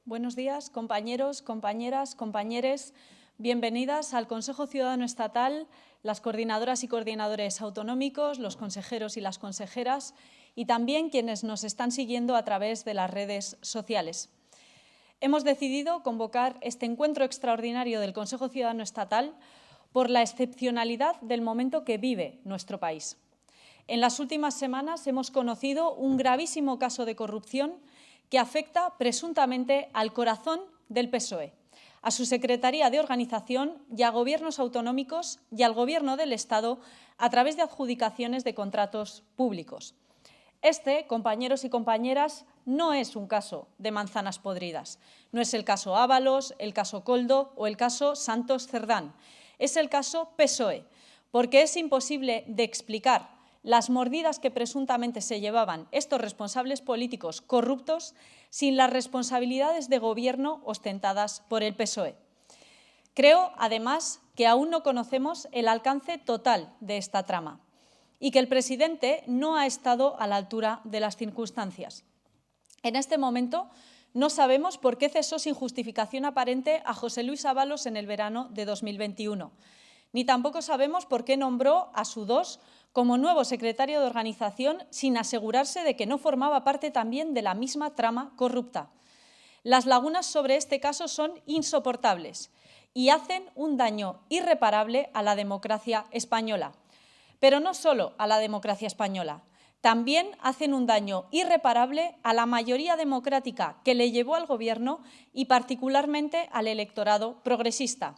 Buenos días, compañeros, compañeras, compañeres. Bienvenidas al Consejo Ciudadano Estatal, las coordinadoras y coordinadores autonómicos, los consejeros y las consejeras y también quienes nos están siguiendo a través de las redes sociales. Hemos decidido convocar este encuentro extraordinario del Consejo Ciudadano Estatal por la excepcionalidad del momento que vive nuestro país. En las últimas semanas hemos conocido un gravísimo caso de corrupción que afecta presuntamente al corazón del PSOE, a su Secretaría de Organización y a gobiernos autonómicos y al Gobierno del Estado a través de adjudicaciones de contratos públicos. Este, compañeros y compañeras, no es un caso de manzanas podridas. No es el caso Ábalos, el caso Koldo o el caso Santos Cerdán. Es el caso PSOE, porque es imposible de explicar las mordidas que presuntamente se llevaban estos responsables políticos corruptos sin las responsabilidades de gobierno ostentadas por el PSOE. Creo, además, que aún no conocemos el alcance total de esta trama y que el presidente no ha estado a la altura de las circunstancias. En este momento no sabemos por qué cesó sin justificación aparente a José Luis Ábalos en el verano de 2021, ni tampoco sabemos por qué nombró a su dos como nuevo secretario de Organización sin asegurarse de que no formaba parte también de la misma trama corrupta. Las lagunas sobre este caso son insoportables y hacen un daño irreparable a la democracia española. Pero no solo a la democracia española, también hacen un daño irreparable a la mayoría democrática que le llevó al Gobierno y particularmente al electorado progresista.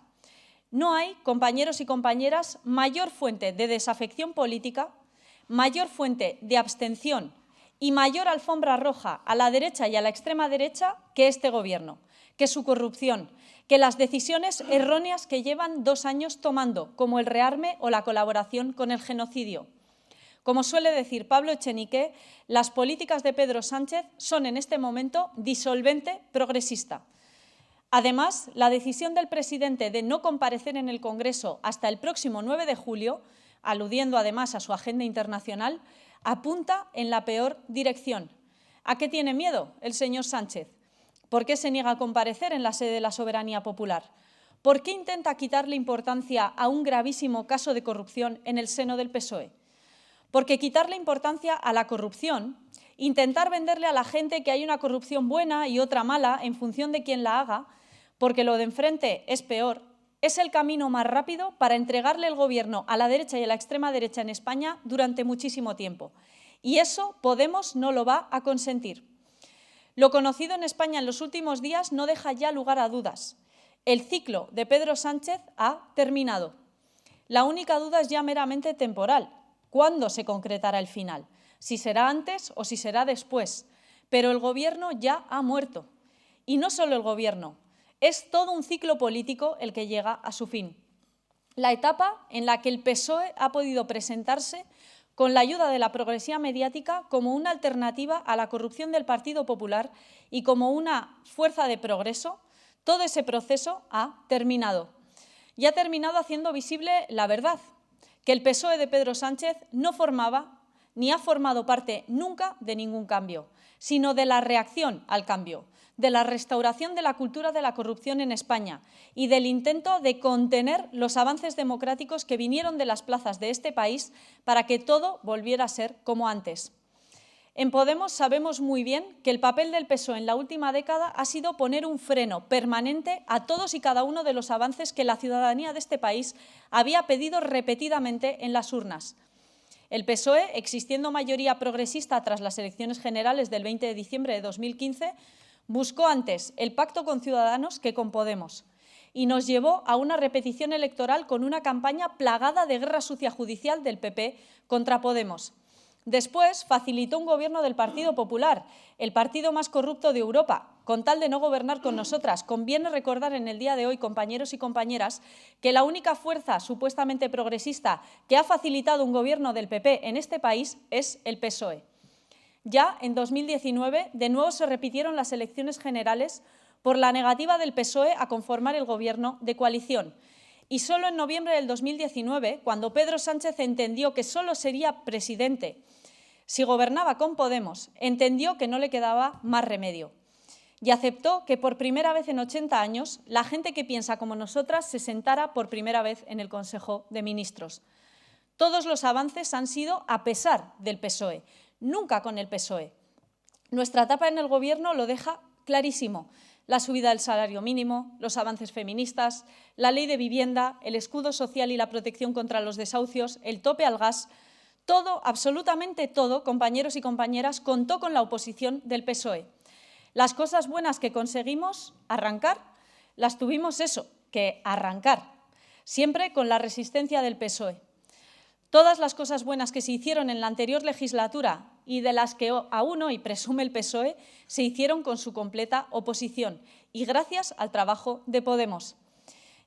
No hay, compañeros y compañeras, mayor fuente de desafección política, mayor fuente de abstención y mayor alfombra roja a la derecha y a la extrema derecha que este Gobierno, que su corrupción, que las decisiones erróneas que llevan 2 años tomando, como el rearme o la colaboración con el genocidio. Como suele decir Pablo Echenique, las políticas de Pedro Sánchez son en este momento disolvente progresista. Además, la decisión del presidente de no comparecer en el Congreso hasta el próximo 9 de julio, aludiendo además a su agenda internacional, apunta en la peor dirección. ¿A qué tiene miedo el señor Sánchez? ¿Por qué se niega a comparecer en la sede de la soberanía popular? ¿Por qué intenta quitarle importancia a un gravísimo caso de corrupción en el seno del PSOE? Porque quitarle importancia a la corrupción, intentar venderle a la gente que hay una corrupción buena y otra mala en función de quién la haga, porque lo de enfrente es peor, es el camino más rápido para entregarle el Gobierno a la derecha y a la extrema derecha en España durante muchísimo tiempo. Y eso Podemos no lo va a consentir. Lo conocido en España en los últimos días no deja ya lugar a dudas. El ciclo de Pedro Sánchez ha terminado. La única duda es ya meramente temporal. ¿Cuándo se concretará el final? Si será antes o si será después. Pero el Gobierno ya ha muerto. Y no solo el Gobierno. Es todo un ciclo político el que llega a su fin. La etapa en la que el PSOE ha podido presentarse con la ayuda de la progresía mediática como una alternativa a la corrupción del Partido Popular y como una fuerza de progreso, todo ese proceso ha terminado. Y ha terminado haciendo visible la verdad, que el PSOE de Pedro Sánchez no formaba ni ha formado parte nunca de ningún cambio, sino de la reacción al cambio, de la restauración de la cultura de la corrupción en España y del intento de contener los avances democráticos que vinieron de las plazas de este país para que todo volviera a ser como antes. En Podemos sabemos muy bien que el papel del PSOE en la última década ha sido poner un freno permanente a todos y cada uno de los avances que la ciudadanía de este país había pedido repetidamente en las urnas. El PSOE, existiendo mayoría progresista tras las elecciones generales del 20 de diciembre de 2015, buscó antes el pacto con Ciudadanos que con Podemos y nos llevó a una repetición electoral con una campaña plagada de guerra sucia judicial del PP contra Podemos. Después facilitó un gobierno del Partido Popular, el partido más corrupto de Europa, con tal de no gobernar con nosotras. Conviene recordar en el día de hoy, compañeros y compañeras, que la única fuerza supuestamente progresista que ha facilitado un gobierno del PP en este país es el PSOE. Ya en 2019, de nuevo se repitieron las elecciones generales por la negativa del PSOE a conformar el gobierno de coalición. Y solo en noviembre del 2019, cuando Pedro Sánchez entendió que solo sería presidente si gobernaba con Podemos, entendió que no le quedaba más remedio. y aceptó que por primera vez en 80 años la gente que piensa como nosotras se sentara por primera vez en el Consejo de Ministros. Todos los avances han sido a pesar del PSOE, nunca con el PSOE. Nuestra etapa en el Gobierno lo deja clarísimo. La subida del salario mínimo, los avances feministas, la ley de vivienda, el escudo social y la protección contra los desahucios, el tope al gas, todo, absolutamente todo, compañeros y compañeras, contó con la oposición del PSOE. Las cosas buenas que conseguimos arrancar, las tuvimos que arrancar, siempre con la resistencia del PSOE. Todas las cosas buenas que se hicieron en la anterior legislatura y de las que aún hoy presume el PSOE, se hicieron con su completa oposición y gracias al trabajo de Podemos.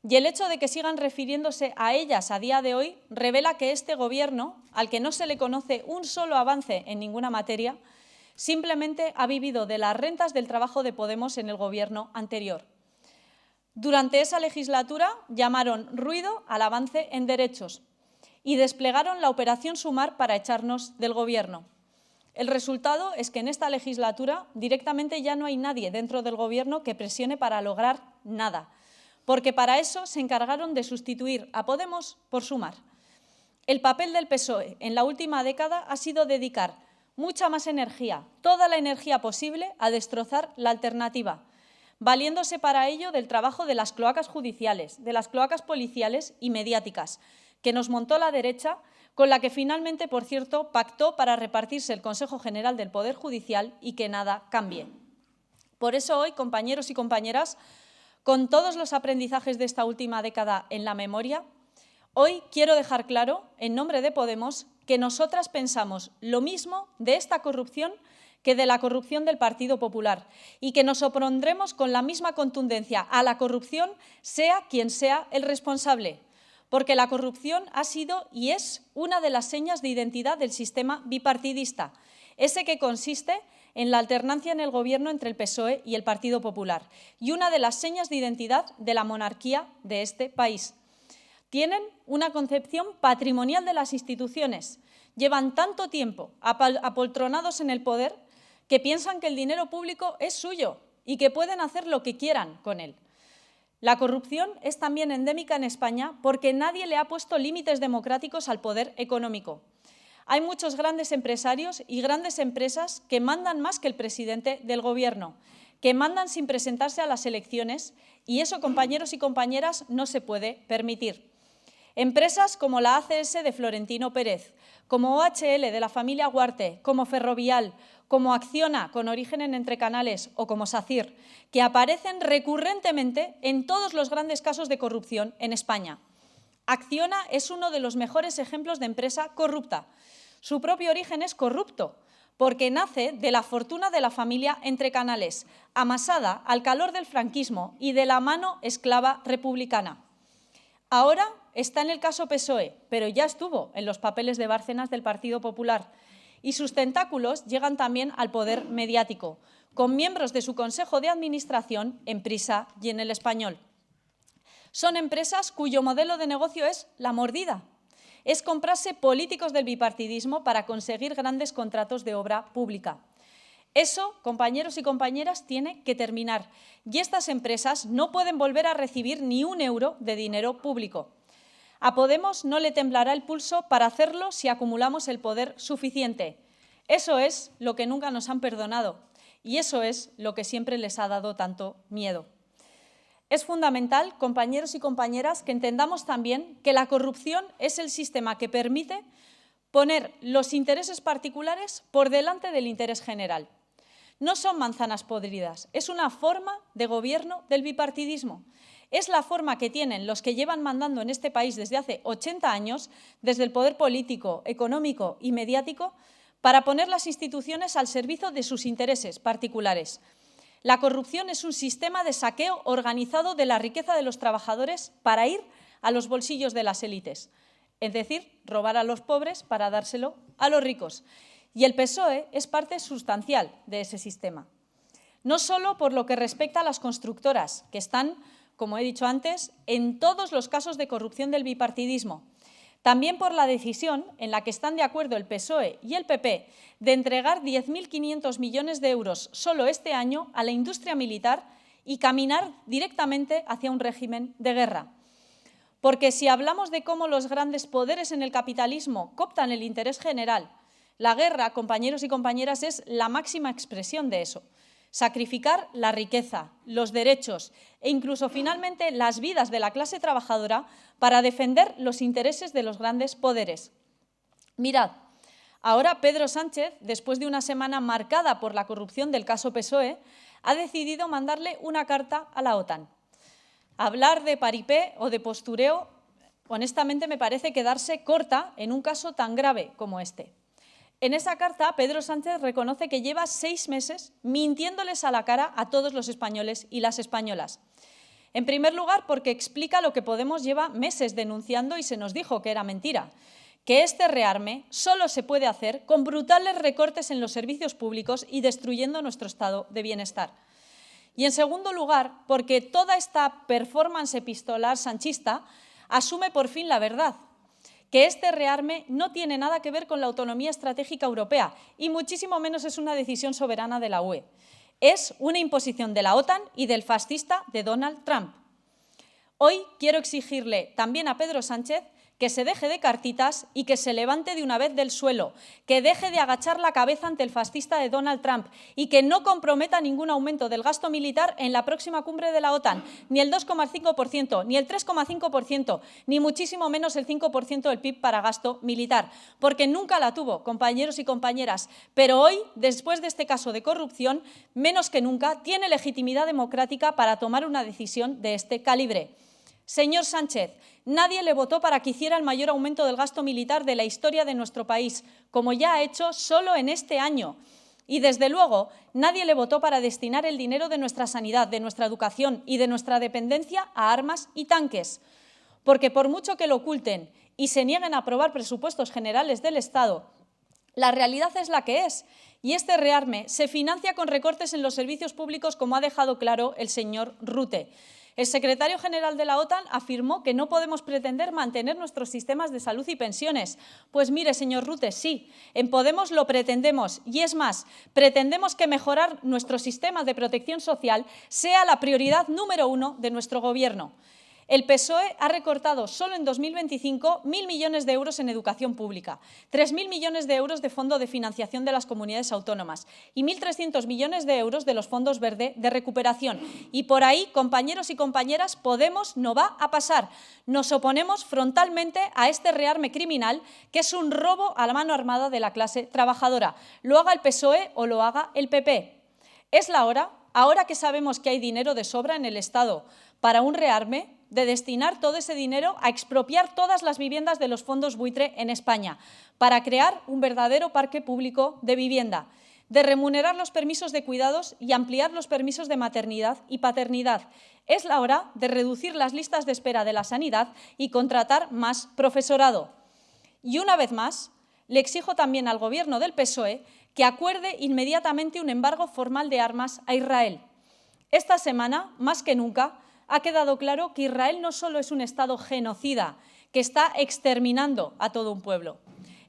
Y el hecho de que sigan refiriéndose a ellas a día de hoy revela que este Gobierno, al que no se le conoce un solo avance en ninguna materia, simplemente ha vivido de las rentas del trabajo de Podemos en el Gobierno anterior. Durante esa legislatura llamaron ruido al avance en derechos y desplegaron la Operación Sumar para echarnos del Gobierno. El resultado es que en esta legislatura directamente ya no hay nadie dentro del Gobierno que presione para lograr nada, porque para eso se encargaron de sustituir a Podemos por Sumar. El papel del PSOE en la última década ha sido dedicar mucha más energía, toda la energía posible, a destrozar la alternativa, valiéndose para ello del trabajo de las cloacas judiciales, de las cloacas policiales y mediáticas, que nos montó la derecha, con la que finalmente, por cierto, pactó para repartirse el Consejo General del Poder Judicial y que nada cambie. Por eso hoy, compañeros y compañeras, con todos los aprendizajes de esta última década en la memoria, hoy quiero dejar claro, en nombre de Podemos, que nosotras pensamos lo mismo de esta corrupción que de la corrupción del Partido Popular y que nos opondremos con la misma contundencia a la corrupción, sea quien sea el responsable, porque la corrupción ha sido y es una de las señas de identidad del sistema bipartidista, ese que consiste en la alternancia en el Gobierno entre el PSOE y el Partido Popular, y una de las señas de identidad de la monarquía de este país. Tienen una concepción patrimonial de las instituciones. Llevan tanto tiempo apoltronados en el poder que piensan que el dinero público es suyo y que pueden hacer lo que quieran con él. La corrupción es también endémica en España porque nadie le ha puesto límites democráticos al poder económico. Hay muchos grandes empresarios y grandes empresas que mandan más que el presidente del Gobierno, que mandan sin presentarse a las elecciones y eso, compañeros y compañeras, no se puede permitir. Empresas como la ACS de Florentino Pérez, como OHL de la familia Huarte, como Ferrovial, como Acciona, con origen en Entrecanales, o como SACIR, que aparecen recurrentemente en todos los grandes casos de corrupción en España. Acciona es uno de los mejores ejemplos de empresa corrupta. Su propio origen es corrupto, porque nace de la fortuna de la familia Entrecanales, amasada al calor del franquismo y de la mano esclava republicana. Ahora está en el caso PSOE, pero ya estuvo en los papeles de Bárcenas del Partido Popular y sus tentáculos llegan también al poder mediático, con miembros de su Consejo de Administración en Prisa y en El Español. Son empresas cuyo modelo de negocio es la mordida, es comprarse políticos del bipartidismo para conseguir grandes contratos de obra pública. Eso, compañeros y compañeras, tiene que terminar y estas empresas no pueden volver a recibir ni un euro de dinero público. A Podemos no le temblará el pulso para hacerlo si acumulamos el poder suficiente. Eso es lo que nunca nos han perdonado y eso es lo que siempre les ha dado tanto miedo. Es fundamental, compañeros y compañeras, que entendamos también que la corrupción es el sistema que permite poner los intereses particulares por delante del interés general. No son manzanas podridas, es una forma de gobierno del bipartidismo. Es la forma que tienen los que llevan mandando en este país desde hace 80 años, desde el poder político, económico y mediático, para poner las instituciones al servicio de sus intereses particulares. La corrupción es un sistema de saqueo organizado de la riqueza de los trabajadores para ir a los bolsillos de las élites, es decir, robar a los pobres para dárselo a los ricos. Y el PSOE es parte sustancial de ese sistema. No solo por lo que respecta a las constructoras, que están, como he dicho antes, en todos los casos de corrupción del bipartidismo, También por la decisión en la que están de acuerdo el PSOE y el PP de entregar 10.500 millones de euros solo este año a la industria militar y caminar directamente hacia un régimen de guerra. Porque si hablamos de cómo los grandes poderes en el capitalismo cooptan el interés general, la guerra, compañeros y compañeras, es la máxima expresión de eso. Sacrificar la riqueza, los derechos e incluso finalmente las vidas de la clase trabajadora para defender los intereses de los grandes poderes. Mirad, ahora Pedro Sánchez, después de una semana marcada por la corrupción del caso PSOE, ha decidido mandarle una carta a la OTAN. Hablar de paripé o de postureo, honestamente, me parece quedarse corta en un caso tan grave como este. En esa carta, Pedro Sánchez reconoce que lleva 6 meses mintiéndoles a la cara a todos los españoles y las españolas. En primer lugar, porque explica lo que Podemos lleva meses denunciando y se nos dijo que era mentira, que este rearme solo se puede hacer con brutales recortes en los servicios públicos y destruyendo nuestro estado de bienestar. Y en segundo lugar, porque toda esta performance epistolar sanchista asume por fin la verdad, que este rearme no tiene nada que ver con la autonomía estratégica europea y muchísimo menos es una decisión soberana de la UE. Es una imposición de la OTAN y del fascista de Donald Trump. Hoy quiero exigirle también a Pedro Sánchez que se deje de cartitas y que se levante de una vez del suelo, que deje de agachar la cabeza ante el fascista de Donald Trump y que no comprometa ningún aumento del gasto militar en la próxima cumbre de la OTAN, ni el 2,5%, ni el 3,5%, ni muchísimo menos el 5% del PIB para gasto militar, porque nunca la tuvo, compañeros y compañeras, pero hoy, después de este caso de corrupción, menos que nunca tiene legitimidad democrática para tomar una decisión de este calibre. Señor Sánchez, nadie le votó para que hiciera el mayor aumento del gasto militar de la historia de nuestro país, como ya ha hecho solo en este año. Y, desde luego, nadie le votó para destinar el dinero de nuestra sanidad, de nuestra educación y de nuestra dependencia a armas y tanques. Porque por mucho que lo oculten y se nieguen a aprobar presupuestos generales del Estado, la realidad es la que es. Y este rearme se financia con recortes en los servicios públicos, como ha dejado claro el señor Rutte. El secretario general de la OTAN afirmó que no podemos pretender mantener nuestros sistemas de salud y pensiones. Pues mire, señor Rutte, sí, en Podemos lo pretendemos. Y es más, pretendemos que mejorar nuestros sistemas de protección social sea la prioridad número 1 de nuestro Gobierno. El PSOE ha recortado solo en 2025 1.000 millones de euros en educación pública, 3.000 millones de euros de fondo de financiación de las comunidades autónomas y 1.300 millones de euros de los fondos verde de recuperación. Y por ahí, compañeros y compañeras, Podemos no va a pasar. Nos oponemos frontalmente a este rearme criminal, que es un robo a la mano armada de la clase trabajadora, lo haga el PSOE o lo haga el PP. Es la hora, ahora que sabemos que hay dinero de sobra en el Estado para un rearme, de destinar todo ese dinero a expropiar todas las viviendas de los fondos buitre en España, para crear un verdadero parque público de vivienda, de remunerar los permisos de cuidados y ampliar los permisos de maternidad y paternidad. Es la hora de reducir las listas de espera de la sanidad y contratar más profesorado. Y una vez más, le exijo también al Gobierno del PSOE que acuerde inmediatamente un embargo formal de armas a Israel. Esta semana, más que nunca, ha quedado claro que Israel no solo es un Estado genocida que está exterminando a todo un pueblo,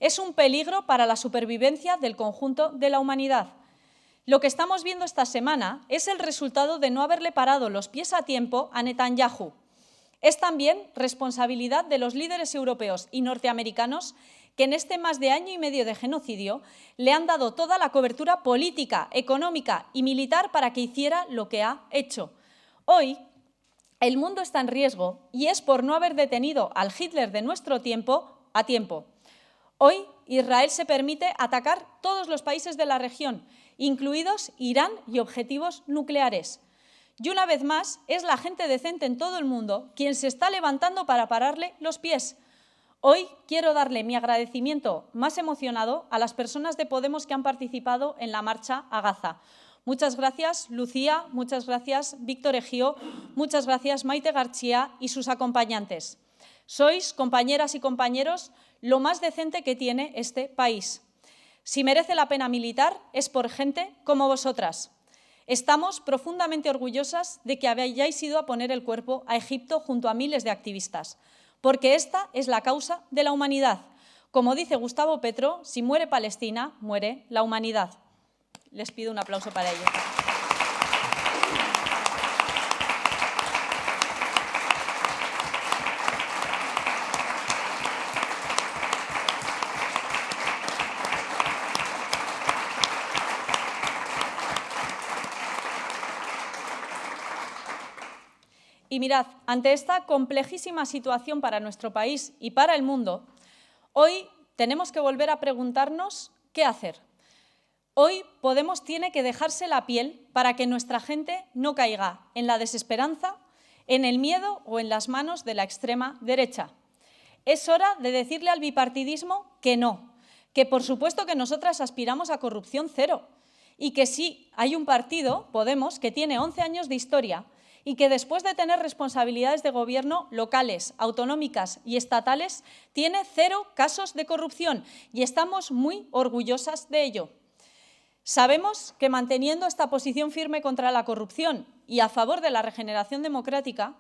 es un peligro para la supervivencia del conjunto de la humanidad. Lo que estamos viendo esta semana es el resultado de no haberle parado los pies a tiempo a Netanyahu. Es también responsabilidad de los líderes europeos y norteamericanos que en este más de año y medio de genocidio le han dado toda la cobertura política, económica y militar para que hiciera lo que ha hecho. Hoy, el mundo está en riesgo y es por no haber detenido al Hitler de nuestro tiempo a tiempo. Hoy, Israel se permite atacar todos los países de la región, incluidos Irán y objetivos nucleares. Y una vez más, es la gente decente en todo el mundo quien se está levantando para pararle los pies. Hoy quiero darle mi agradecimiento más emocionado a las personas de Podemos que han participado en la marcha a Gaza. Muchas gracias, Lucía, muchas gracias, Víctor Ejío, muchas gracias, Maite García y sus acompañantes. Sois, compañeras y compañeros, lo más decente que tiene este país. Si merece la pena militar, es por gente como vosotras. Estamos profundamente orgullosas de que hayáis ido a poner el cuerpo a Egipto junto a miles de activistas, porque esta es la causa de la humanidad. Como dice Gustavo Petro, si muere Palestina, muere la humanidad. Les pido un aplauso para ello. Y mirad, ante esta complejísima situación para nuestro país y para el mundo, hoy tenemos que volver a preguntarnos qué hacer. Hoy Podemos tiene que dejarse la piel para que nuestra gente no caiga en la desesperanza, en el miedo o en las manos de la extrema derecha. Es hora de decirle al bipartidismo que no, que por supuesto que nosotras aspiramos a corrupción cero y que sí hay un partido, Podemos, que tiene 11 años de historia y que después de tener responsabilidades de gobierno locales, autonómicas y estatales, tiene 0 casos de corrupción y estamos muy orgullosas de ello. Sabemos que manteniendo esta posición firme contra la corrupción y a favor de la regeneración democrática,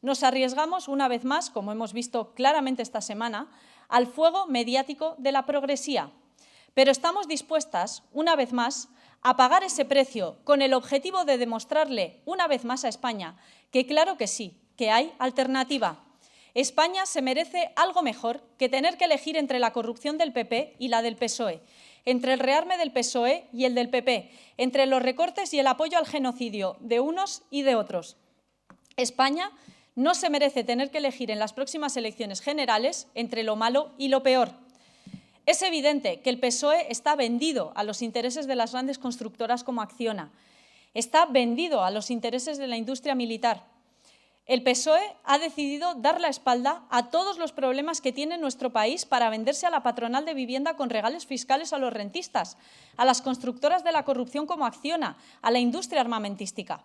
nos arriesgamos una vez más, como hemos visto claramente esta semana, al fuego mediático de la progresía. Pero estamos dispuestas, una vez más, a pagar ese precio con el objetivo de demostrarle una vez más a España que claro que sí, que hay alternativa. España se merece algo mejor que tener que elegir entre la corrupción del PP y la del PSOE, entre el rearme del PSOE y el del PP, entre los recortes y el apoyo al genocidio de unos y de otros. España no se merece tener que elegir en las próximas elecciones generales entre lo malo y lo peor. Es evidente que el PSOE está vendido a los intereses de las grandes constructoras como Acciona, está vendido a los intereses de la industria militar. El PSOE ha decidido dar la espalda a todos los problemas que tiene nuestro país para venderse a la patronal de vivienda con regales fiscales a los rentistas, a las constructoras de la corrupción como Acciona, a la industria armamentística.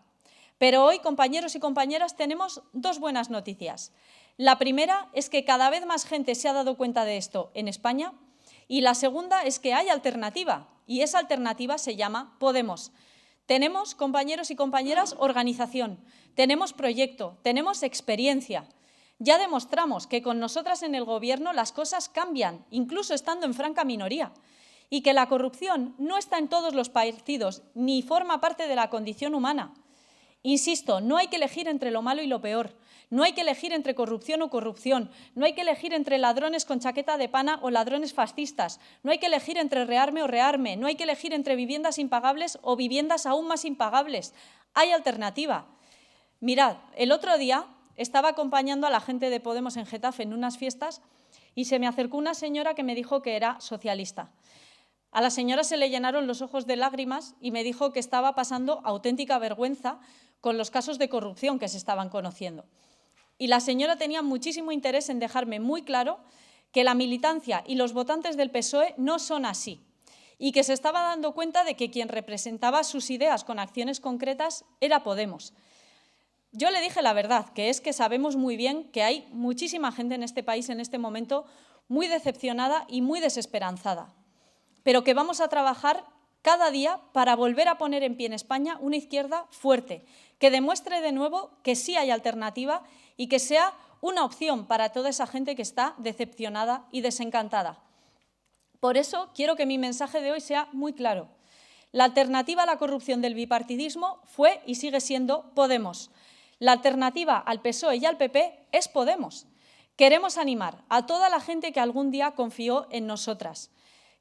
Pero hoy, compañeros y compañeras, tenemos 2 buenas noticias. La primera es que cada vez más gente se ha dado cuenta de esto en España. Y la segunda es que hay alternativa, y esa alternativa se llama Podemos. Tenemos, compañeros y compañeras, organización, tenemos proyecto, tenemos experiencia. Ya demostramos que con nosotras en el Gobierno las cosas cambian, incluso estando en franca minoría, y que la corrupción no está en todos los partidos ni forma parte de la condición humana. Insisto, no hay que elegir entre lo malo y lo peor. No hay que elegir entre corrupción o corrupción, no hay que elegir entre ladrones con chaqueta de pana o ladrones fascistas, no hay que elegir entre rearme o rearme, no hay que elegir entre viviendas impagables o viviendas aún más impagables. Hay alternativa. Mirad, el otro día estaba acompañando a la gente de Podemos en Getafe en unas fiestas y se me acercó una señora que me dijo que era socialista. A la señora se le llenaron los ojos de lágrimas y me dijo que estaba pasando auténtica vergüenza con los casos de corrupción que se estaban conociendo. Y la señora tenía muchísimo interés en dejarme muy claro que la militancia y los votantes del PSOE no son así y que se estaba dando cuenta de que quien representaba sus ideas con acciones concretas era Podemos. Yo le dije la verdad, que es que sabemos muy bien que hay muchísima gente en este país en este momento muy decepcionada y muy desesperanzada, pero que vamos a trabajar cada día para volver a poner en pie en España una izquierda fuerte, que demuestre de nuevo que sí hay alternativa y que sea una opción para toda esa gente que está decepcionada y desencantada. Por eso quiero que mi mensaje de hoy sea muy claro. La alternativa a la corrupción del bipartidismo fue y sigue siendo Podemos. La alternativa al PSOE y al PP es Podemos. Queremos animar a toda la gente que algún día confió en nosotras.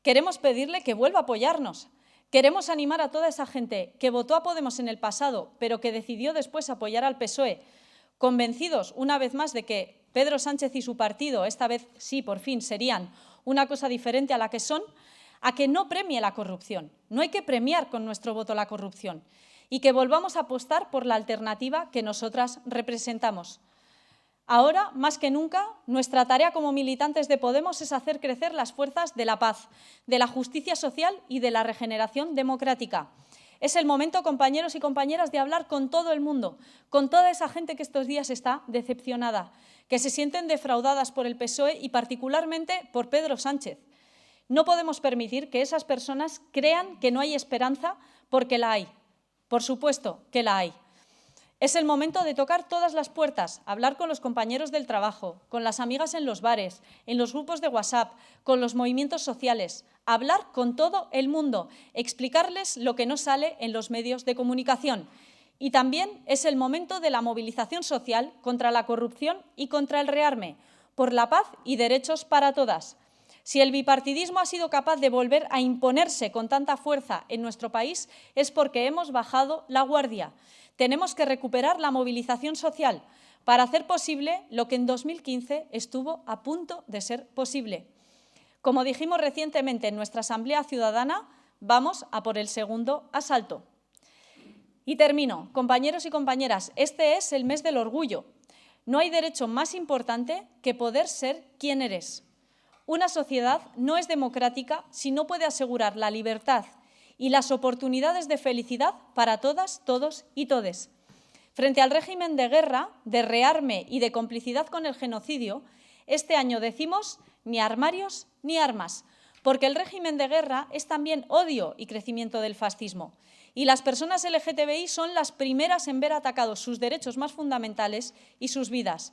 Queremos pedirle que vuelva a apoyarnos. Queremos animar a toda esa gente que votó a Podemos en el pasado, pero que decidió después apoyar al PSOE, convencidos una vez más de que Pedro Sánchez y su partido, esta vez sí, por fin, serían una cosa diferente a la que son, a que no premie la corrupción. No hay que premiar con nuestro voto la corrupción y que volvamos a apostar por la alternativa que nosotras representamos. Ahora, más que nunca, nuestra tarea como militantes de Podemos es hacer crecer las fuerzas de la paz, de la justicia social y de la regeneración democrática. Es el momento, compañeros y compañeras, de hablar con todo el mundo, con toda esa gente que estos días está decepcionada, que se sienten defraudadas por el PSOE y particularmente por Pedro Sánchez. No podemos permitir que esas personas crean que no hay esperanza porque la hay. Por supuesto que la hay. Es el momento de tocar todas las puertas, hablar con los compañeros del trabajo, con las amigas en los bares, en los grupos de WhatsApp, con los movimientos sociales, hablar con todo el mundo, explicarles lo que no sale en los medios de comunicación. Y también es el momento de la movilización social contra la corrupción y contra el rearme, por la paz y derechos para todas. Si el bipartidismo ha sido capaz de volver a imponerse con tanta fuerza en nuestro país es porque hemos bajado la guardia. Tenemos que recuperar la movilización social para hacer posible lo que en 2015 estuvo a punto de ser posible. Como dijimos recientemente en nuestra Asamblea Ciudadana, vamos a por el segundo asalto. Y termino. Compañeros y compañeras, este es el mes del orgullo. No hay derecho más importante que poder ser quien eres. Una sociedad no es democrática si no puede asegurar la libertad y las oportunidades de felicidad para todas, todos y todes. Frente al régimen de guerra, de rearme y de complicidad con el genocidio, este año decimos ni armarios ni armas, porque el régimen de guerra es también odio y crecimiento del fascismo. Y las personas LGTBI son las primeras en ver atacados sus derechos más fundamentales y sus vidas.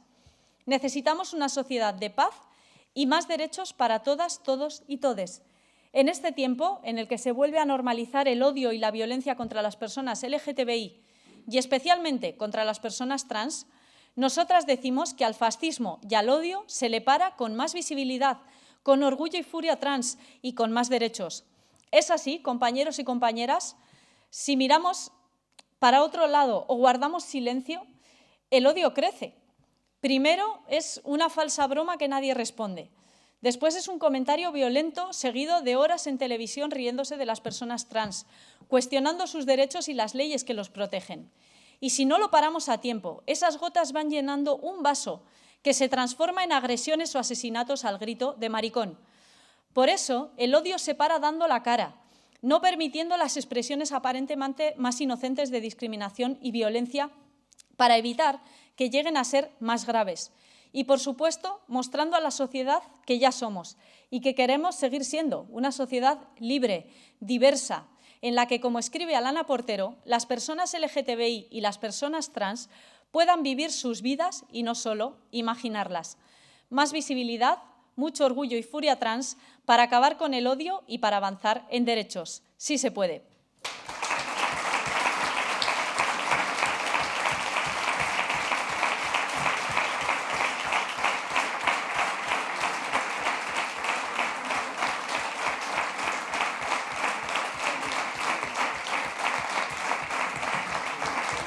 Necesitamos una sociedad de paz y más derechos para todas, todos y todes. En este tiempo, en el que se vuelve a normalizar el odio y la violencia contra las personas LGTBI y especialmente contra las personas trans, nosotras decimos que al fascismo y al odio se le para con más visibilidad, con orgullo y furia trans y con más derechos. Es así, compañeros y compañeras, si miramos para otro lado o guardamos silencio, el odio crece. Primero es una falsa broma que nadie responde. Después es un comentario violento seguido de horas en televisión riéndose de las personas trans, cuestionando sus derechos y las leyes que los protegen. Y si no lo paramos a tiempo, esas gotas van llenando un vaso que se transforma en agresiones o asesinatos al grito de maricón. Por eso, el odio se para dando la cara, no permitiendo las expresiones aparentemente más inocentes de discriminación y violencia para evitar que lleguen a ser más graves. Y, por supuesto, mostrando a la sociedad que ya somos y que queremos seguir siendo una sociedad libre, diversa, en la que, como escribe Alana Portero, las personas LGTBI y las personas trans puedan vivir sus vidas y no solo imaginarlas. Más visibilidad, mucho orgullo y furia trans para acabar con el odio y para avanzar en derechos. Sí se puede.